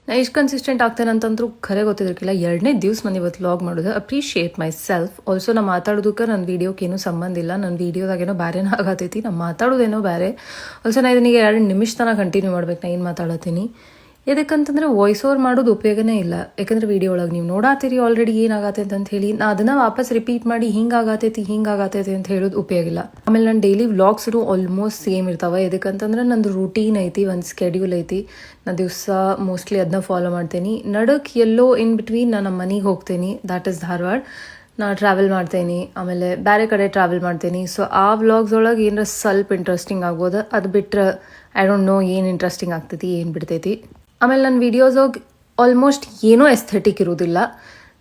ನಾ ಎಷ್ಟು ಕನ್ಸಿಸ್ಟೆಂಟ್ ಆಗ್ತೇನೆ ಅಂತಂದ್ರೂ ಖರೆ ಗೊತ್ತಿದ್ರಕ್ಕಿಲ್ಲ. 2ನೇ ದಿವ್ಸ ನಾನು ಇವತ್ತು ವ್ಲಾಗ್ ಮಾಡೋದು. Appreciate my self. ಆಲ್ಸೋ ನಾ ಮಾತಾಡೋದಕ್ಕೆ ನನ್ನ ವೀಡಿಯೋಕ್ಕೆ ಏನೂ ಸಂಬಂಧ ಇಲ್ಲ. ನನ್ನ ವೀಡಿಯೋದಾಗೇನೋ ಬೇರೆನೇ ಆಗತೈತಿ, ನಾ ಮಾತಾಡೋದೇನೋ ಬೇರೆ. ಆಲ್ಸೋ ನಾ ಇದನ್ನೀಗ 2 ನಿಮಿಷ ತನಕ ಕಂಟಿನ್ಯೂ ಮಾಡ್ಬೇಕು ನಾ ಏನು ಮಾತಾಡತ್ತೀನಿ. ಎದಕ್ಕಂತಂದ್ರೆ ವಾಯ್ಸ್ ಓವರ್ ಮಾಡೋದು ಉಪಯೋಗನೇ ಇಲ್ಲ. ಯಾಕಂದ್ರೆ ವಿಡಿಯೋ ಒಳಗೆ ನೀವು ನೋಡಾತೀರಿ ಆಲ್ರೆಡಿ ಏನಾಗತ್ತೈತೆ ಅಂತ ಹೇಳಿ. ನಾ ಅದನ್ನ ವಾಪಸ್ ರಿಪೀಟ್ ಮಾಡಿ ಹಿಂಗಾಗತೈತಿ ಅಂತ ಹೇಳೋದು ಉಪಯೋಗ ಇಲ್ಲ. ಆಮೇಲೆ ನನ್ನ ಡೈಲಿ ವ್ಲಾಗ್ಸ್ನು ಆಲ್ಮೋಸ್ಟ್ ಸೇಮ್ ಇರ್ತಾವೆ. ಎದಕ್ಕಂತಂದ್ರೆ ನಂದು ರೂಟೀನ್ ಐತಿ, ಒಂದು ಸ್ಕೆಡ್ಯೂಲ್ ಐತಿ. ನಾ ದಿವಸ ಮೋಸ್ಟ್ಲಿ ಅದನ್ನ ಫಾಲೋ ಮಾಡ್ತೀನಿ. ನಡಕ್ಕೆ ಎಲ್ಲೋ ಇನ್ ಬಿಟ್ವೀನ್ ನಾನು ನಮ್ಮ ಮನೆಗೆ ಹೋಗ್ತೀನಿ, ದ್ಯಾಟ್ ಇಸ್ ಧಾರವಾಡ. ನಾ ಟ್ರಾವೆಲ್ ಮಾಡ್ತೇನೆ, ಆಮೇಲೆ ಬೇರೆ ಕಡೆ ಟ್ರಾವೆಲ್ ಮಾಡ್ತೇನೆ. ಸೊ ಆ ವ್ಲಾಗ್ಸ್ ಒಳಗೆ ಏನಾರ ಸ್ವಲ್ಪ ಇಂಟ್ರೆಸ್ಟಿಂಗ್ ಆಗ್ಬೋದು. ಅದು ಬಿಟ್ಟರೆ ಐ ಡೋಂಟ್ ನೋ ಏನು ಇಂಟ್ರೆಸ್ಟಿಂಗ್ ಆಗ್ತೈತಿ ಏನು ಬಿಡ್ತೈತಿ. ಆಮೇಲೆ ನನ್ನ ವೀಡಿಯೋಸೋಗಿ ಆಲ್ಮೋಸ್ಟ್ ಏನೋ ಎಸ್ಥೆಟಿಕ್ ಇರೋದಿಲ್ಲ.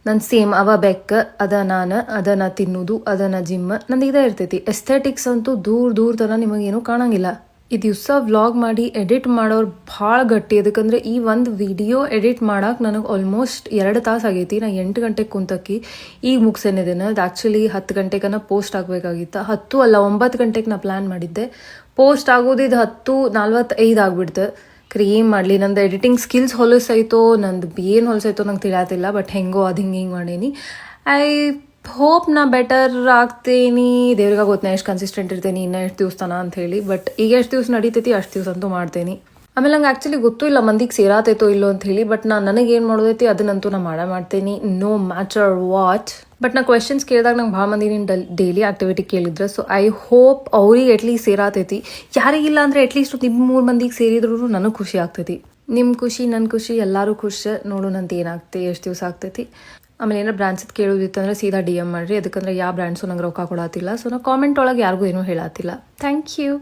ನನ್ನ ಸೇಮ್ ಅವ ಬೆಕ್ಕ ಅದನ್ನ ತಿನ್ನೋದು, ಅದನ್ನ ಜಿಮ್, ನಂದು ಇದೇ ಇರ್ತೈತಿ. ಎಸ್ಥೆಟಿಕ್ಸ್ ಅಂತೂ ದೂರ ತನ ನಿಮಗೇನೂ ಕಾಣಂಗಿಲ್ಲ. ಈ ದಿವಸ ವ್ಲಾಗ್ ಮಾಡಿ ಎಡಿಟ್ ಮಾಡೋರು ಭಾಳ ಗಟ್ಟಿ. ಅದಕ್ಕಂದ್ರೆ ಈ ಒಂದು ವಿಡಿಯೋ ಎಡಿಟ್ ಮಾಡೋಕೆ ನನಗೆ ಆಲ್ಮೋಸ್ಟ್ 2 ತಾಸು ಆಗೈತಿ. ನಾ 8 ಗಂಟೆಗೆ ಕುಂತಕ್ಕಿ ಈಗ ಮುಗಿಸೇನಿದ್ದೇನೆ. ಅದು ಆ್ಯಕ್ಚುಲಿ 10 ಗಂಟೆಗನ ಪೋಸ್ಟ್ ಆಗಬೇಕಾಗಿತ್ತು. 10 ಅಲ್ಲ 9 ಗಂಟೆಗೆ ನಾ ಪ್ಲ್ಯಾನ್ ಮಾಡಿದ್ದೆ. ಪೋಸ್ಟ್ ಆಗೋದಿದ್ದು 10:45 ಆಗ್ಬಿಡ್ತು. ಏನು ಮಾಡಲಿ, ನಂದು ಎಡಿಟಿಂಗ್ ಸ್ಕಿಲ್ಸ್ ಹೊಲಸೈತೋ ನಂದು ಏನು ಹೊಲಸೈತೋ ನಂಗೆ ತಿಳಿಯತ್ತಿಲ್ಲ. ಬಟ್ ಹೆಂಗೋ ಅದು ಹಿಂಗೆ ಮಾಡೀನಿ. ಐ ಹೋಪ್ ನಾ ಬೆಟರ್ ಆಗ್ತೀನಿ. ದೇವ್ರಿಗೆ ಗೊತ್ತು ನಾ ಎಷ್ಟು ಕನ್ಸಿಸ್ಟೆಂಟ್ ಇರ್ತೇನೆ ಇನ್ನೂ ಎಷ್ಟು ದಿವಸ ತನ ಅಂತ ಹೇಳಿ. ಬಟ್ ಈಗ ಎಷ್ಟು ದಿವಸ ನಡೀತೈತಿ ಅಷ್ಟು ದಿವಸ ಅಂತೂ ಮಾಡ್ತೇನೆ. ಆಮೇಲೆ ನಂಗೆ ಆ್ಯಕ್ಚುಲಿ ಗೊತ್ತೂ ಇಲ್ಲ ಮಂದಿಗೆ ಸೇರಾತೈತೋ ಇಲ್ಲೋ ಅಂತ ಹೇಳಿ. ಬಟ್ ನನಗೇನು ಮಾಡೋದೈತಿ ಅದನ್ನಂತೂ ನಾ ಮಾಡ್ತೇನೆ, ನೋ ಮ್ಯಾಟರ್ ವಾಟ್. ಬಟ್ ನಾ ಕ್ವೆಶನ್ಸ್ ಕೇಳಿದಾಗ ನಂಗೆ ಭಾಳ ಮಂದಿ ನೀನು ಡೈಲಿ ಆಕ್ಟಿವಿಟಿ ಕೇಳಿದ್ರೆ. ಸೊ ಐ ಹೋಪ್ ಅವ್ರಿಗೆ ಅಟ್ಲೀಸ್ಟ್ ಸೇರಾತೈತಿ. ಯಾರಿಗಿಲ್ಲ ಅಂದರೆ ಅಟ್ಲೀಸ್ಟ್ 2-3 ಮಂದಿಗೆ ಸೇರಿದ್ರು ನನಗೆ ಖುಷಿ ಆಗ್ತೈತಿ. ನಿಮ್ಮ ಖುಷಿ ನನ್ನ ಖುಷಿ ಎಲ್ಲರೂ ಖುಷಿ. ನೋಡೋಣಂತ ಏನಾಗ್ತೈತಿ, ಎಷ್ಟು ದಿವಸ ಆಗ್ತೈತಿ. ಆಮೇಲೆ ಏನಾರು ಬ್ರ್ಯಾಂಡ್ಸಿದ್ದು ಕೇಳೋದಿತ್ತಂದ್ರೆ ಸೀದಾ DM ಮಾಡಿರಿ. ಅದಕ್ಕಂದ್ರೆ ಯಾವ ಬ್ರ್ಯಾಂಡ್ಸು ನಂಗೆ ರೊಕ್ಕ ಕೊಡತ್ತಿಲ್ಲ. ಸೊ ನಾ ಕಾಮೆಂಟ್ ಒಳಗೆ ಯಾರಿಗೂ ಏನೂ ಹೇಳತ್ತಿಲ್ಲ. Thank you.